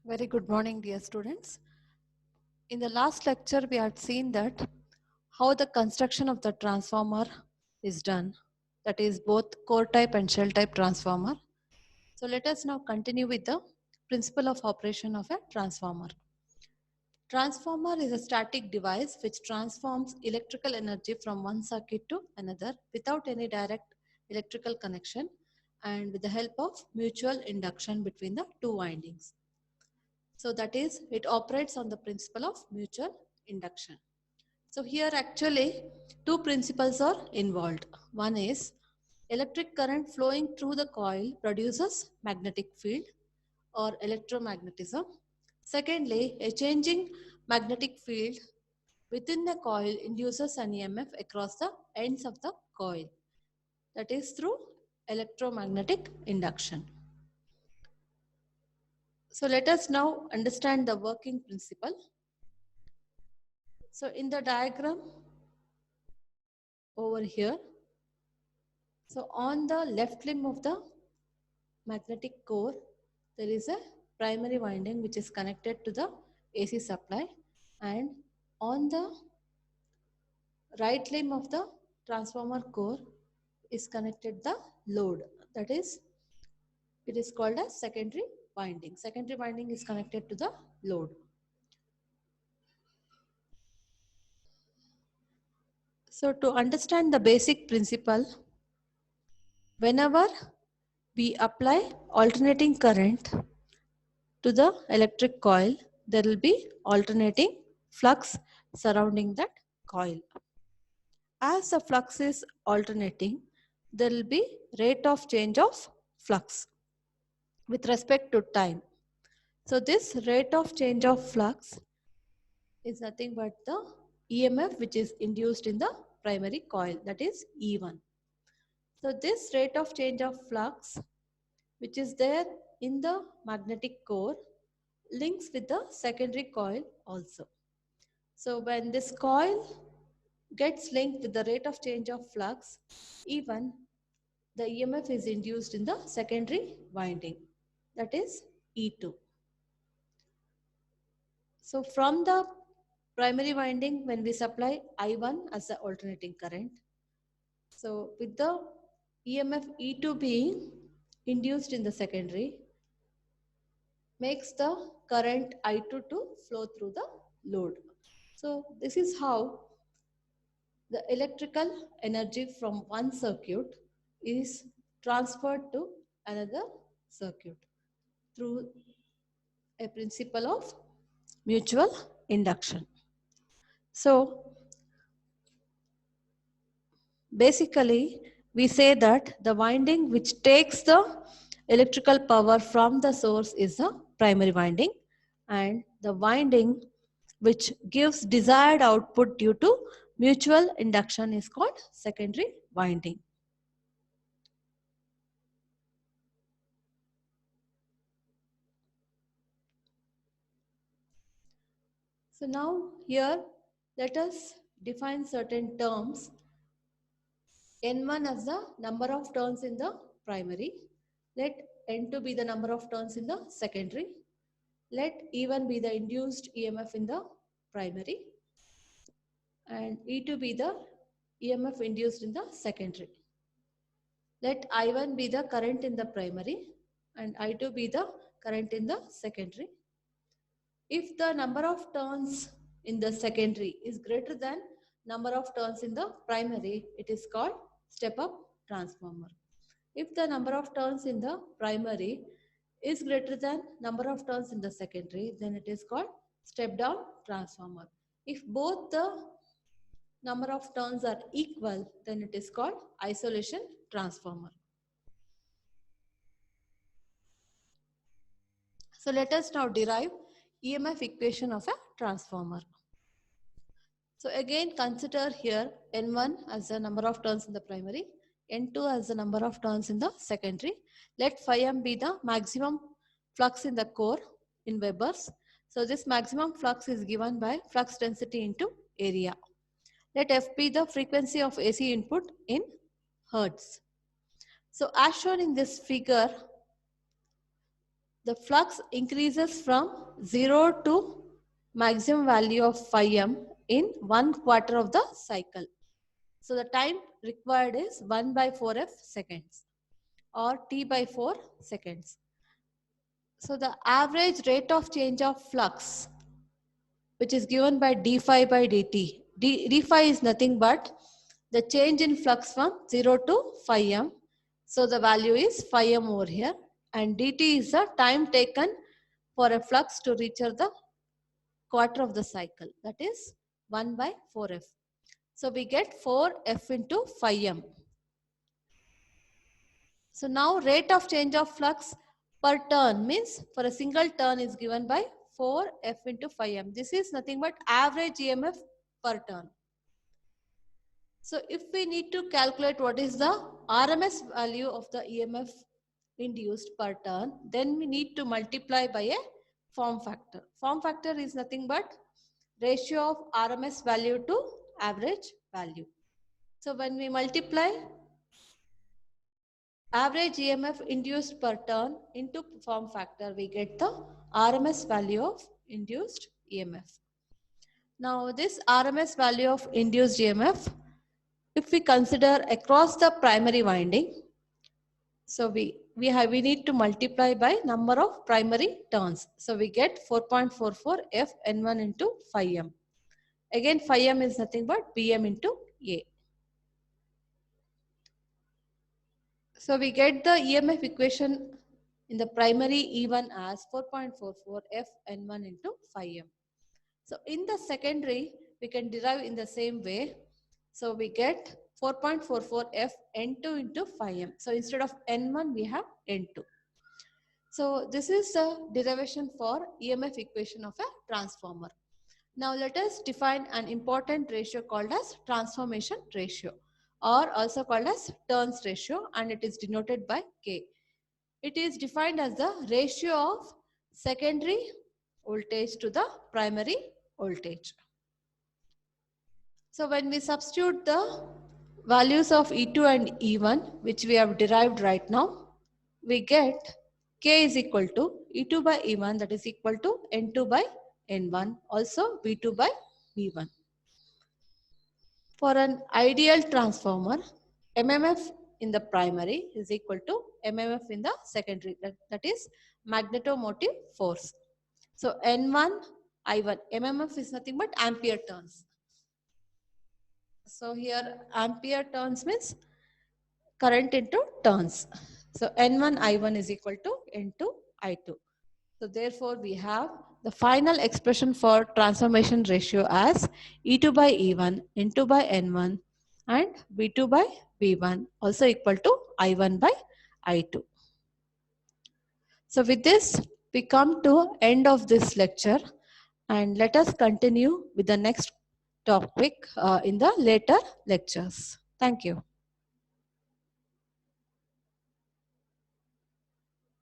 Very good morning, dear students. In the last lecture, we had seen that how the construction of the transformer is done. That is both core type and shell type transformer. So let us now continue with the principle of operation of a transformer. Transformer is a static device which transforms electrical energy from one circuit to another without any direct electrical connection and with the help of mutual induction between the two windings. So that is, it operates on the principle of mutual induction. So here actually two principles are involved. One is electric current flowing through the coil produces magnetic field or electromagnetism. Secondly, a changing magnetic field within the coil induces an EMF across the ends of the coil. That is through electromagnetic induction. So let us now understand the working principle. So in the diagram over here, so on the left limb of the magnetic core, there is a primary winding which is connected to the AC supply, and on the right limb of the transformer core is connected the load. That is, it is called a secondary winding. Secondary winding is connected to the load. So to understand the basic principle, whenever we apply alternating current to the electric coil, there will be alternating flux surrounding that coil. As the flux is alternating, there will be rate of change of flux with respect to time. So this rate of change of flux is nothing but the EMF which is induced in the primary coil, that is E1. So this rate of change of flux which is there in the magnetic core links with the secondary coil also. So when this coil gets linked with the rate of change of flux, even the EMF is induced in the secondary winding, that is E2. So from the primary winding, when we supply I1 as the alternating current, so with the EMF E2 being induced in the secondary, makes the current I2 to flow through the load. So this is how the electrical energy from one circuit is transferred to another circuit through a principle of mutual induction. So basically, we say that the winding which takes the electrical power from the source is the primary winding, and the winding which gives desired output due to mutual induction is called secondary winding. So now here let us define certain terms. N1 as the number of turns in the primary. Let N2 be the number of turns in the secondary. Let E1 be the induced EMF in the primary. And E2 be the EMF induced in the secondary. Let I1 be the current in the primary and I2 be the current in the secondary. If the number of turns in the secondary is greater than number of turns in the primary, it is called step-up transformer. If the number of turns in the primary is greater than number of turns in the secondary, then it is called step-down transformer. If both the number of turns are equal, then it is called isolation transformer. So let us now derive EMF equation of a transformer. So again consider here N1 as the number of turns in the primary, N2 as the number of turns in the secondary. Let phi m be the maximum flux in the core in Webers. So this maximum flux is given by flux density into area. Let F be the frequency of AC input in Hertz. So as shown in this figure, the flux increases from 0 to maximum value of 5m in 1/4 of the cycle. So the time required is 1 by 4f seconds or t by 4 seconds. So the average rate of change of flux, which is given by d phi by dt. D phi is nothing but the change in flux from 0 to 5m. So the value is 5m over here, and dt is the time taken for a flux to reach the quarter of the cycle, that is 1 by 4f. So we get 4f into 5m. So now rate of change of flux per turn means for a single turn is given by 4f into 5m. This is nothing but average EMF per turn. So if we need to calculate what is the RMS value of the EMF induced per turn, then we need to multiply by a form factor. Form factor is nothing but ratio of RMS value to average value. So when we multiply average EMF induced per turn into form factor, we get the RMS value of induced EMF. Now this RMS value of induced EMF, if we consider across the primary winding, so we need to multiply by number of primary turns. So we get 4.44 F N1 into 5M. Again 5M is nothing but BM into A. So we get the EMF equation in the primary E1 as 4.44 F N1 into 5M. So in the secondary, we can derive in the same way. So we get 4.44 F N2 into 5M. So instead of N1, we have N2. So this is the derivation for EMF equation of a transformer. Now let us define an important ratio called as transformation ratio, or also called as turns ratio, and it is denoted by K. It is defined as the ratio of secondary voltage to the primary voltage. So when we substitute the values of E2 and E1, which we have derived right now, we get K is equal to E2 by E1, that is equal to N2 by N1, also V2 by V1. For an ideal transformer, MMF in the primary is equal to MMF in the secondary, that is magnetomotive force. So N1, I1, MMF is nothing but ampere turns. So here ampere turns means current into turns. So N1 I1 is equal to N2 I2. So therefore we have the final expression for transformation ratio as E2 by E1, N2 by N1 and V2 by V1 also equal to I1 by I2. So with this we come to end of this lecture, and let us continue with the next topic in the later lectures. Thank you.